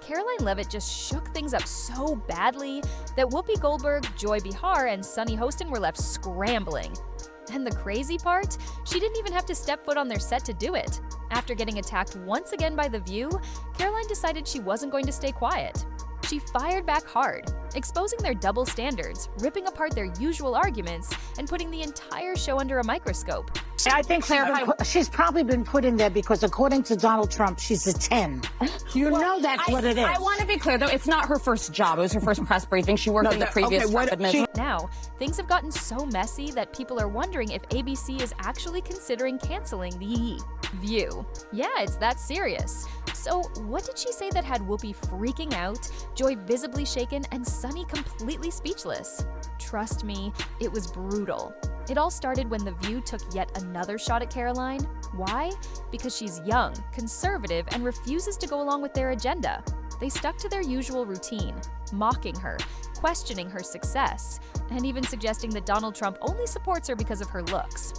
Karoline Leavitt just shook things up so badly that Whoopi Goldberg, Joy Behar, and Sunny Hostin were left scrambling. And the crazy part? She didn't even have to step foot on their set to do it. After getting attacked once again by The View, Karoline decided she wasn't going to stay quiet. She fired back hard, exposing their double standards, ripping apart their usual arguments, and putting the entire show under a microscope. I think she's probably been put in there because, according to Donald Trump, she's a 10. You know that's what it is. I want to be clear, though. It's not her first job. It was her first press briefing. She worked in the previous Trump administration. Now, things have gotten so messy that people are wondering if ABC is actually considering canceling The View. Yeah, it's that serious. So what did she say that had Whoopi freaking out, Joy visibly shaken, and Sunny completely speechless? Trust me, it was brutal. It all started when The View took yet another shot at Karoline. Why? Because she's young, conservative, and refuses to go along with their agenda. They stuck to their usual routine, mocking her, questioning her success, and even suggesting that Donald Trump only supports her because of her looks.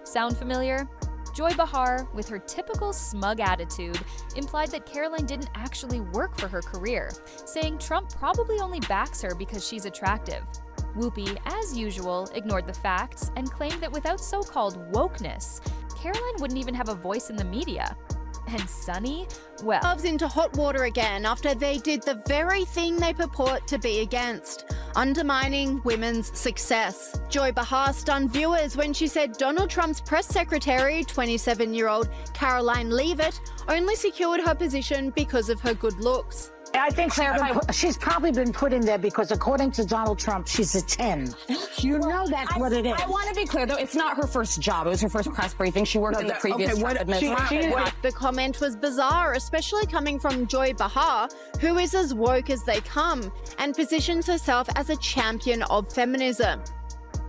Sound familiar? Joy Behar, with her typical smug attitude, implied that Karoline didn't actually work for her career, saying Trump probably only backs her because she's attractive. Whoopi, as usual, ignored the facts and claimed that without so-called wokeness, Karoline wouldn't even have a voice in the media. And Sunny, well, into hot water again after they did the very thing they purport to be against, undermining women's success. Joy Behar stunned viewers when she said Donald Trump's press secretary, 27-year-old Karoline Leavitt, only secured her position because of her good looks. I think she's probably been put in there because, according to Donald Trump, she's a 10. You know that's what it is. I want to be clear, though. It's not her first job. It was her first press briefing. She worked in the previous Trump administration. The comment was bizarre, especially coming from Joy Behar, who is as woke as they come and positions herself as a champion of feminism.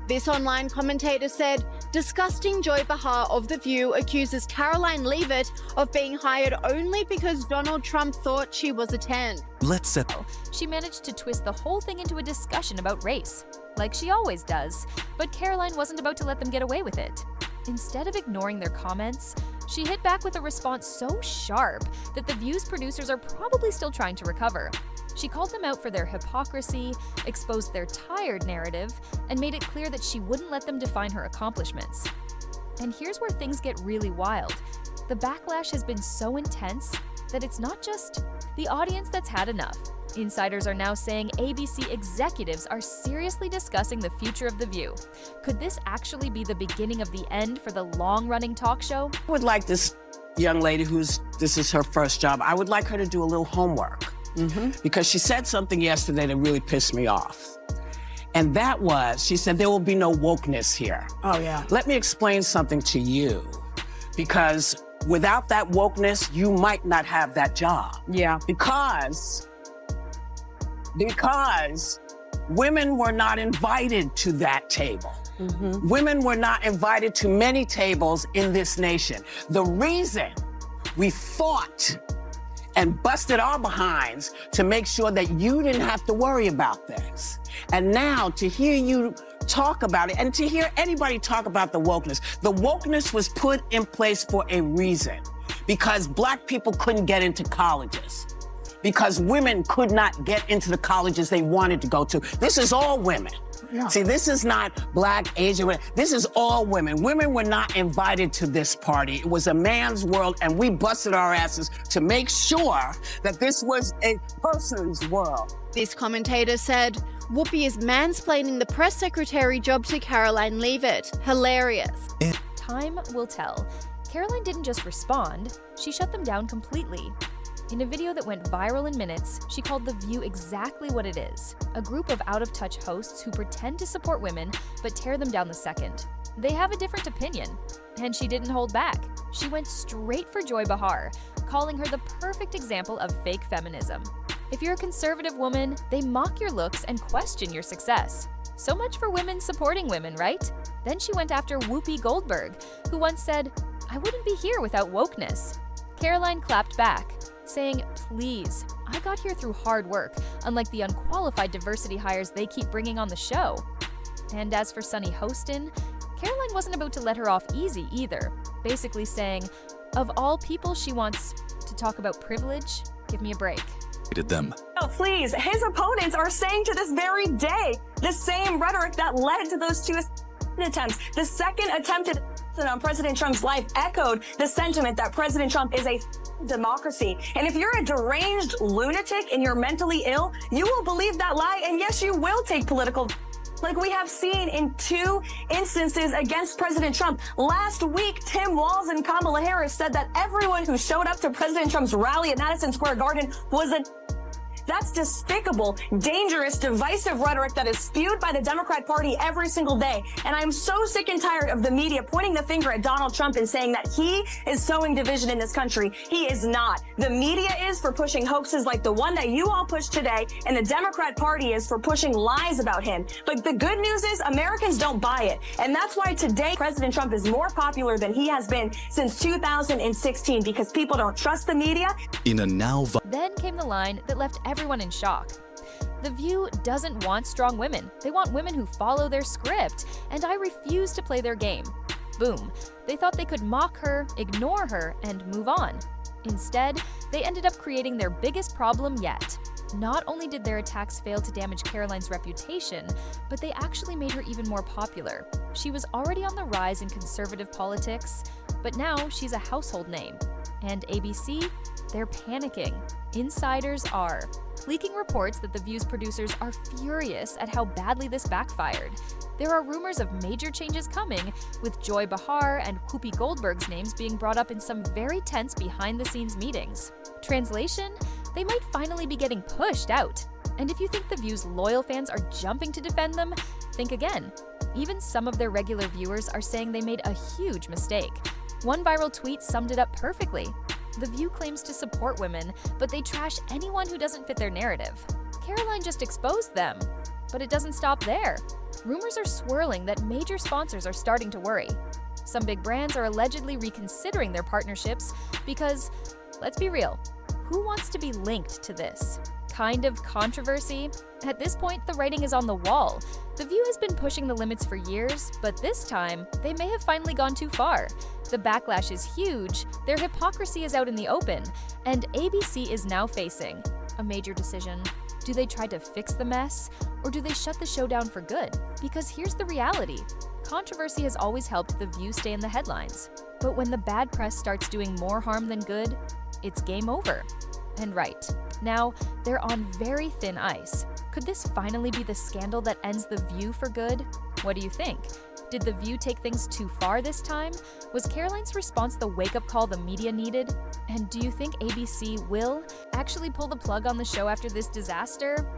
This online commentator said, disgusting Joy Behar of The View accuses Karoline Leavitt of being hired only because Donald Trump thought she was a 10. She managed to twist the whole thing into a discussion about race, like she always does, but Karoline wasn't about to let them get away with it. Instead of ignoring their comments, she hit back with a response so sharp that The View's producers are probably still trying to recover. She called them out for their hypocrisy, exposed their tired narrative, and made it clear that she wouldn't let them define her accomplishments. And here's where things get really wild. The backlash has been so intense that it's not just the audience that's had enough. Insiders are now saying ABC executives are seriously discussing the future of The View. Could this actually be the beginning of the end for the long-running talk show? I would like this young lady this is her first job, I would like her to do a little homework. Because she said something yesterday that really pissed me off. And that was, she said, there will be no wokeness here. Oh, yeah. Let me explain something to you. Because without that wokeness, you might not have that job. Yeah. Because women were not invited to that table. Women were not invited to many tables in this nation. The reason we fought and busted our behinds to make sure that you didn't have to worry about this. And now to hear you talk about it and to hear anybody talk about the wokeness was put in place for a reason. Because Black people couldn't get into colleges. Because women could not get into the colleges they wanted to go to. This is all women. No. See, this is not Black, Asian women. This is all women. Women were not invited to this party. It was a man's world, and we busted our asses to make sure that this was a person's world. This commentator said, Whoopi is mansplaining the press secretary job to Karoline Leavitt. Hilarious. Time will tell. Karoline didn't just respond, she shut them down completely. In a video that went viral in minutes, she called The View exactly what it is, a group of out-of-touch hosts who pretend to support women but tear them down the second. They have a different opinion, and she didn't hold back. She went straight for Joy Behar, calling her the perfect example of fake feminism. If you're a conservative woman, they mock your looks and question your success. So much for women supporting women, right? Then she went after Whoopi Goldberg, who once said, "I wouldn't be here without wokeness." Karoline clapped back, saying, "Please, I got here through hard work, unlike the unqualified diversity hires they keep bringing on the show." And as for Sunny Hostin, Karoline wasn't about to let her off easy either, basically saying, of all people she wants to talk about privilege, give me a break. them. Oh, please. His opponents are saying to this very day the same rhetoric that led to those two attempts. The second attempted on President Trump's life echoed the sentiment that President Trump is a democracy. And if you're a deranged lunatic and you're mentally ill, you will believe that lie. And yes, you will take political, like we have seen in 2 instances against President Trump. Last week, Tim Walz and Kamala Harris said that everyone who showed up to President Trump's rally at Madison Square Garden was a... That's despicable, dangerous, divisive rhetoric that is spewed by the Democrat Party every single day. And I'm so sick and tired of the media pointing the finger at Donald Trump and saying that he is sowing division in this country. He is not. The media is for pushing hoaxes like the one that you all pushed today, and the Democrat Party is for pushing lies about him. But the good news is Americans don't buy it. And that's why today President Trump is more popular than he has been since 2016, because people don't trust the media. In a now Then came the line that left everyone in shock. The View doesn't want strong women. They want women who follow their script, and I refuse to play their game. Boom. They thought they could mock her, ignore her, and move on. Instead, they ended up creating their biggest problem yet. Not only did their attacks fail to damage Karoline's reputation, but they actually made her even more popular. She was already on the rise in conservative politics, but now she's a household name. And ABC, they're panicking. Insiders are. Leaking reports that The View's producers are furious at how badly this backfired. There are rumors of major changes coming, with Joy Behar and Whoopi Goldberg's names being brought up in some very tense behind-the-scenes meetings. Translation? They might finally be getting pushed out. And if you think The View's loyal fans are jumping to defend them, think again. Even some of their regular viewers are saying they made a huge mistake. One viral tweet summed it up perfectly. The View claims to support women, but they trash anyone who doesn't fit their narrative. Karoline just exposed them. But it doesn't stop there. Rumors are swirling that major sponsors are starting to worry. Some big brands are allegedly reconsidering their partnerships because, let's be real, who wants to be linked to this kind of controversy? At this point, the writing is on the wall. The View has been pushing the limits for years, but this time, they may have finally gone too far. The backlash is huge, their hypocrisy is out in the open, and ABC is now facing a major decision. Do they try to fix the mess, or do they shut the show down for good? Because here's the reality. Controversy has always helped The View stay in the headlines. But when the bad press starts doing more harm than good, it's game over. And right, now, they're on very thin ice. Could this finally be the scandal that ends The View for good? What do you think? Did The View take things too far this time? Was Karoline's response the wake-up call the media needed? And do you think ABC will actually pull the plug on the show after this disaster?